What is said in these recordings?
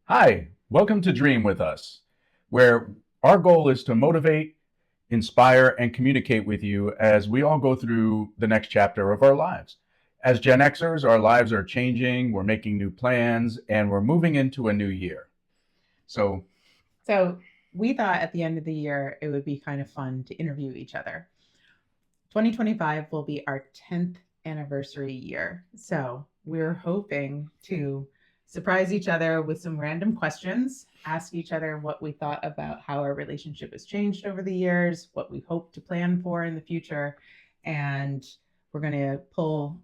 Hi, welcome to Dream with Us, where our goal is to motivate, inspire, and communicate with you as we all go through the next chapter of our lives. As Gen Xers, our lives are changing, we're making new plans, and we're moving into a new year. So, So we thought at the end of the year it would be kind of fun to interview each other. 2025 will be our 10th anniversary year. So we're hoping to surprise each other with some random questions, ask each other what we thought about how our relationship has changed over the years, what we hope to plan for in the future. And we're going to pull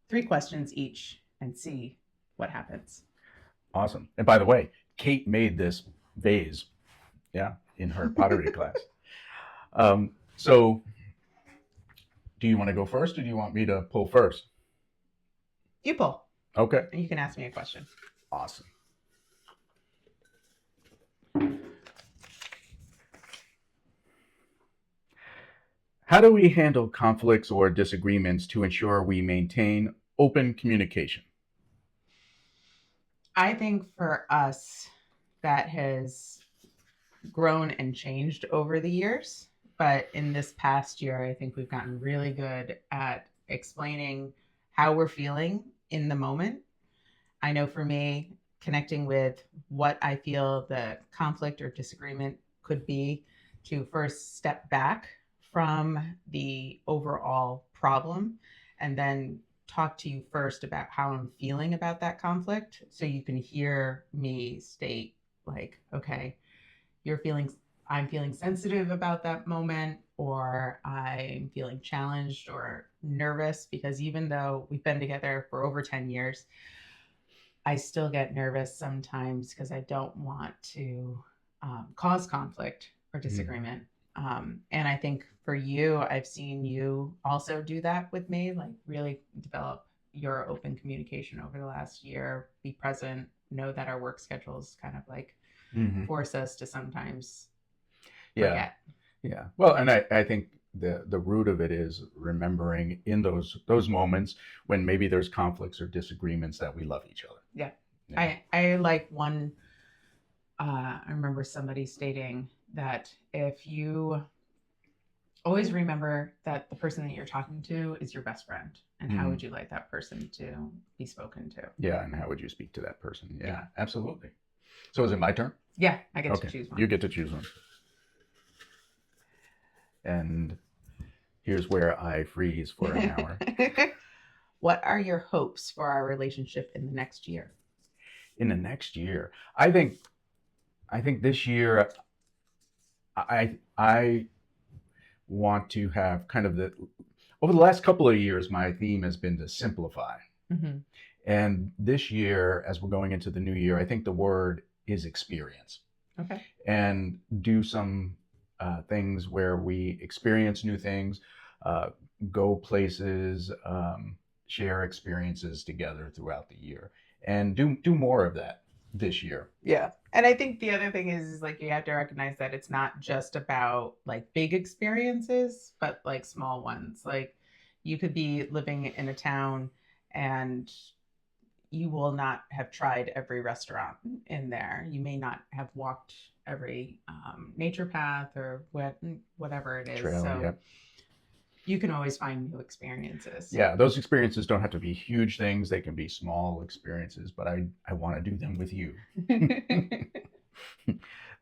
3 questions each and see what happens. awesome. And by the way, Kate made this vase, yeah, in her pottery class. So, do you want to go first or do you want me to pull first? You pull, Okay, and you can ask me a question. awesome. How do we handle conflicts or disagreements to ensure we maintain open communication? I think for us, that has grown and changed over the years. But in this past year, I think we've gotten really good at explaining how we're feeling in the moment. I know for me, connecting with what I feel the conflict or disagreement could be, to first step back from the overall problem and then talk to you first about how I'm feeling about that conflict so you can hear me state, like, okay, you're feeling, I'm feeling sensitive about that moment, or I'm feeling challenged or nervous, because even though we've been together for over 10 years, I still get nervous sometimes because I don't want to cause conflict or Mm. disagreement. And I think for you, I've seen you also do that with me, like really develop your open communication over the last year, be present, know that our work schedules kind of like Hmm. force us to sometimes Yeah, forget. yeah. Well, and I think the root of it is remembering in those moments when maybe there's conflicts or disagreements that we love each other. Yeah. Yeah. I like one, I remember somebody stating that if you always remember that the person that you're talking to is your best friend, and how Hmm. would you like that person to be spoken to? Yeah, and how would you speak to that person? Yeah. Yeah, absolutely. So is it my turn? Yeah, I get to Okay, choose you one. get to choose one. And here's where I freeze for an hour. What are your hopes for our relationship in the next year? In the next year, I think this year I want to have kind of the over the last couple of years, my theme has been to simplify. Mm-hmm. And this year, as we're going into the new year, I think the word is experience Okay. and do some things where we experience new things, uh, go places, share experiences together throughout the year, and do more of that this year. Yeah. And I think the other thing is like you have to recognize that it's not just about like big experiences, but like small ones. Like you could be living in a town and you will not have tried every restaurant in there. You may not have walked every nature path or whatever it is. Trail, So yeah. you can always find new experiences. Yeah, those experiences don't have to be huge things. They can be small experiences, but I want to do them with you.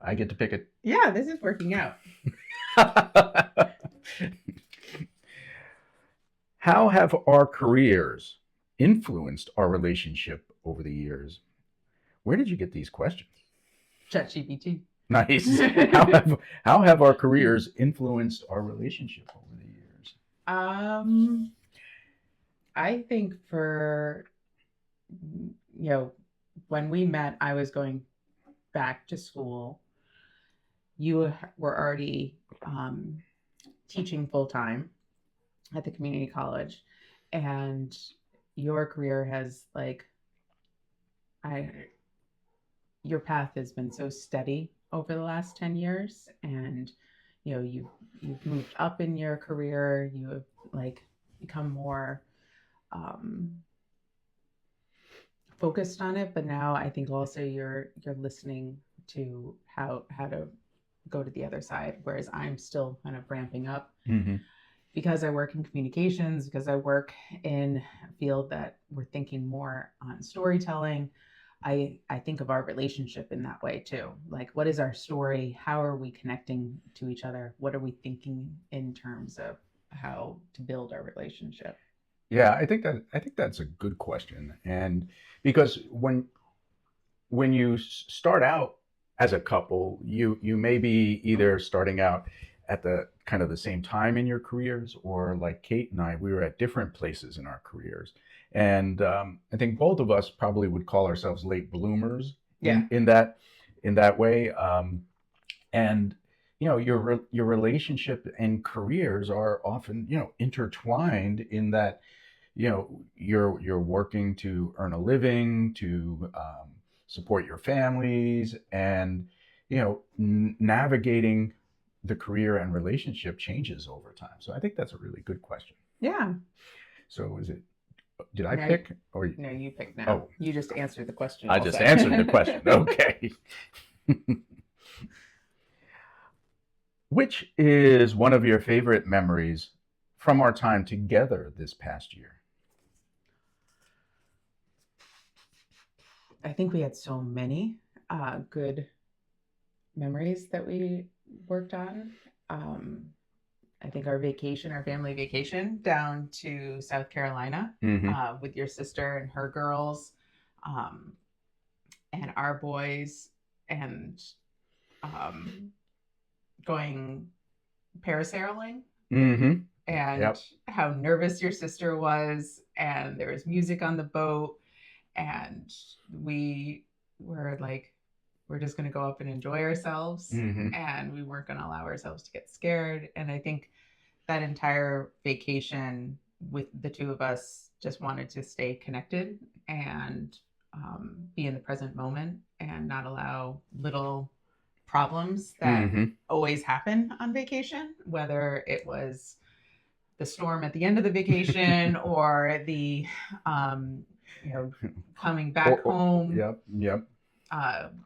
I get to pick it. Yeah, this is working out. How have our careers influenced our relationship over the years? Where did you get these questions? ChatGPT. Nice. How have our careers influenced our relationship over the years? um, I think for you know when we met, I was going back to school. You were already teaching full time at the community college, and your career has like I your path has been so steady over the last 10 years, and you've moved up in your career, you have like become more um focused on it, but now I think also you're listening to how to go to the other side, whereas I'm still kind of ramping up Mm-hmm. because I work in communications, because I work in a field that we're thinking more on storytelling. I think of our relationship in that way too. Like, what is our story? How are we connecting to each other? What are we thinking in terms of how to build our relationship? Yeah, I think that's a good question, and because when you start out as a couple, you may be either starting out at the kind of the same time in your careers, or like Kate and I, we were at different places in our careers, and I think both of us probably would call ourselves late bloomers Yeah. in that way, and your relationship and careers are often intertwined in that you're working to earn a living, to support your families, and navigating the career and relationship changes over time. So I think that's a really good question. Yeah. So did I No, pick, or no, you pick now. oh, You just answered the question. I just answered the question. Okay. Which is one of your favorite memories from our time together this past year? I think we had so many good memories that we worked on. I think our family vacation down to South Carolina Mm-hmm. with your sister and her girls, um, and our boys, and um, going parasailing, Mm-hmm. and Yep. how nervous your sister was, and there was music on the boat, and we were like, we're just going to go up and enjoy ourselves, Mm-hmm. and we weren't going to allow ourselves to get scared. And I think that entire vacation with the two of us just wanted to stay connected and be in the present moment and not allow little problems that Mm-hmm. always happen on vacation, whether it was the storm at the end of the vacation or the um, coming back home. Yep. Yep.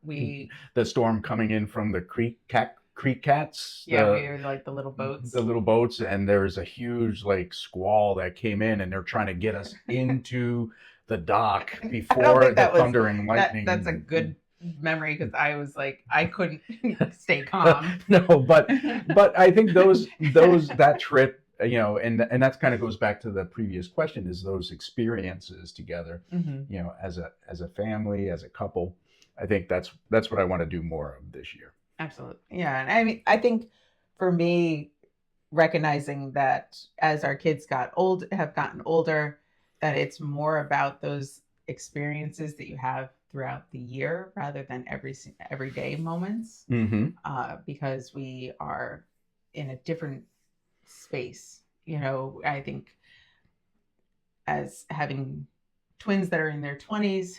We The storm coming in from the creek cats. we were like the little boats. The little boats, and there was a huge like squall that came in, and they're trying to get us into the dock before the thunder and lightning. That's a good memory because I was like, I couldn't stay calm. No, but I think that trip, and that's kind of goes back to the previous question, is those experiences together, Mm-hmm. as a family, as a couple. I think that's what I want to do more of this year. Absolutely. Yeah. And I mean, I think for me, recognizing that as our kids have gotten older, that it's more about those experiences that you have throughout the year rather than everyday moments, Mm-hmm. because we are in a different space. I think as having twins that are in their 20s,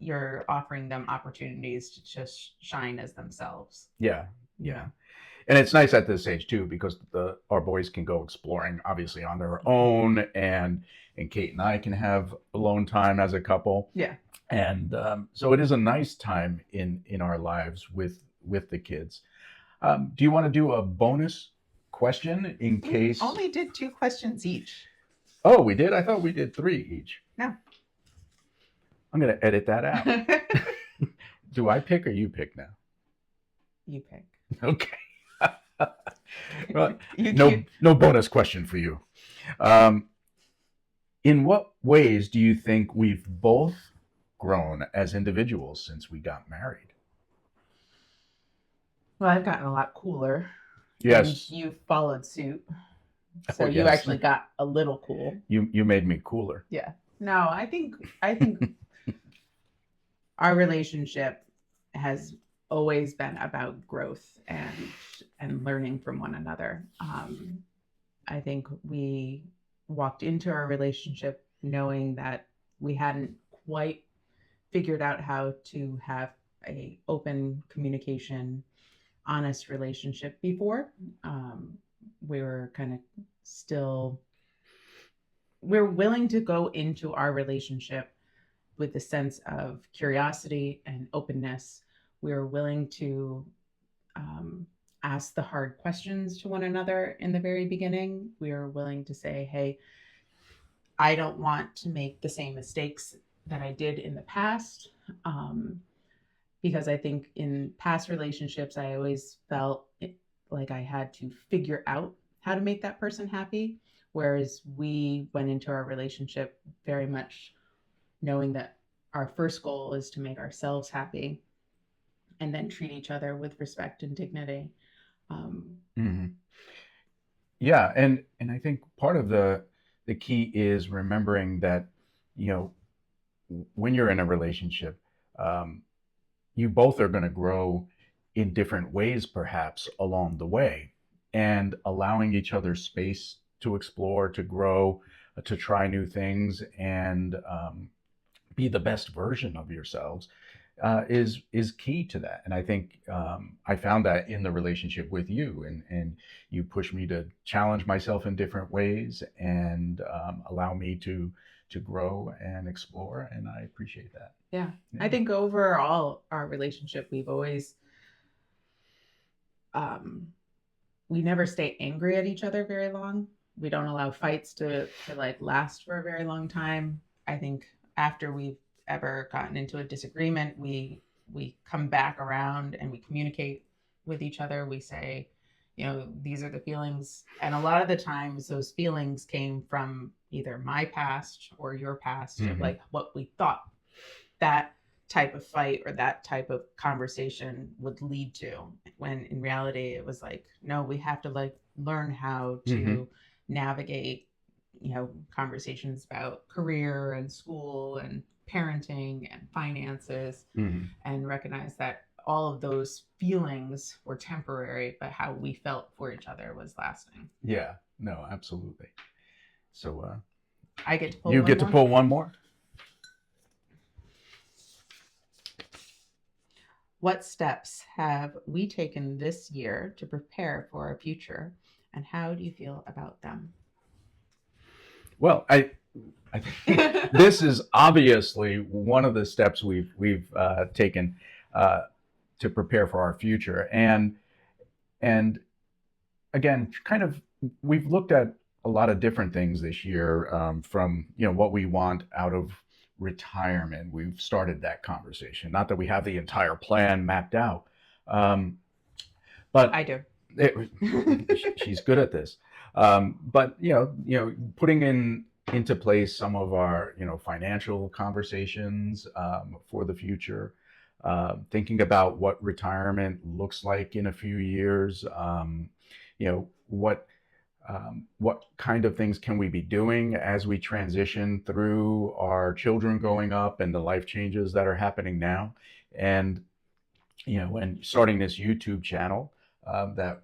you're offering them opportunities to just shine as themselves. Yeah. Yeah. And it's nice at this age too, because our boys can go exploring obviously on their own, and Kate and I can have alone time as a couple. Yeah. And so it is a nice time in our lives with the kids. Do you want to do a bonus question in case? We only did 2 questions each. Oh, we did? I thought we did 3 each. No. I'm going to edit that out. Do I pick or you pick now? You pick. Okay. Well, no bonus question for you. In what ways do you think we've both grown as individuals since we got married? Well, I've gotten a lot cooler. Yes. And you followed suit. So you actually got a little cool. You made me cooler. Yeah. No, I think our relationship has always been about growth and learning from one another. I think we walked into our relationship knowing that we hadn't quite figured out how to have a open communication, honest relationship before. We were kind of we're willing to go into our relationship with the sense of curiosity and openness. We're willing to ask the hard questions to one another in the very beginning. We are willing to say, hey, I don't want to make the same mistakes that I did in the past. Because I think in past relationships, I always felt like I had to figure out how to make that person happy. Whereas we went into our relationship very much knowing that our first goal is to make ourselves happy and then treat each other with respect and dignity. Mm-hmm. Yeah, and I think part of the key is remembering that, you know, when you're in a relationship, um, you both are going to grow in different ways, perhaps along the way, and allowing each other space to explore, to grow, to try new things, and be the best version of yourselves is key to that. And I think I found that in the relationship with you, and you push me to challenge myself in different ways and allow me to grow and explore, and I appreciate that. Yeah. Yeah. I think overall, our relationship, we've always, we never stay angry at each other very long. We don't allow fights to like last for a very long time. I think after we've ever gotten into a disagreement, we come back around and we communicate with each other. We say, you know, these are the feelings. And a lot of the times those feelings came from either my past or your past, of like what we thought that type of fight or that type of conversation would lead to, when in reality it was like, no, we have to like learn how to navigate, you know, conversations about career and school and parenting and finances, and recognize that all of those feelings were temporary, but how we felt for each other was lasting. Yeah, no, absolutely. So I get to pull you one get more. to pull one more. What steps have we taken this year to prepare for our future, and how do you feel about them? Well, I think this is obviously one of the steps we've taken to prepare for our future, and again, kind of, we've looked at a lot of different things this year, from, you know, what we want out of retirement. We've started that conversation. Not that we have the entire plan mapped out, but I do. She's good at this. But putting into place some of our, financial conversations for the future, thinking about what retirement looks like in a few years. What kind of things can we be doing as we transition through our children growing up and the life changes that are happening now, and and starting this YouTube channel, that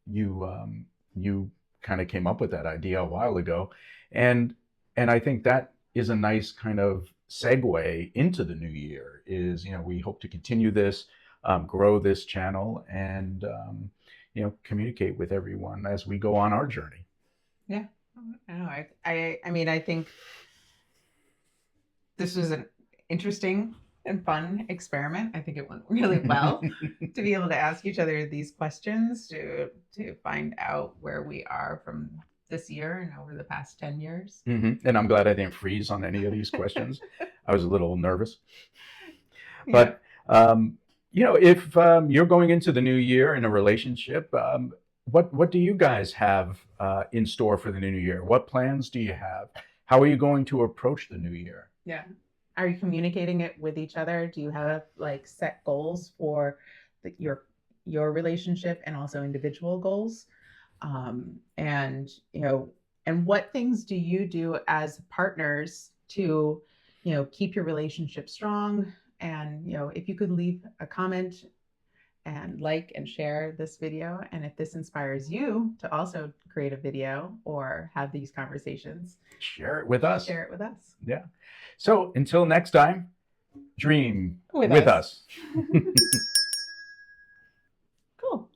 you kind of came up with that idea a while ago, and I think that is a nice kind of segue into the new year. Is, we hope to continue this, grow this channel, and communicate with everyone as we go on our journey. Yeah, I mean, I think this was an interesting and fun experiment. I think it went really well to be able to ask each other these questions, to find out where we are from this year and over the past 10 years. And I'm glad I didn't freeze on any of these questions. I was a little nervous. Yeah. But if you're going into the new year in a relationship, what do you guys have in store for the new year? What plans do you have? How are you going to approach the new year? Yeah. Are you communicating it with each other? Do you have like set goals for your relationship, and also individual goals? And what things do you do as partners to, keep your relationship strong? And, if you could leave a comment and like and share this video. And if this inspires you to also create a video or have these conversations, share it with us. Share it with us. Yeah. So until next time, dream with us. Cool.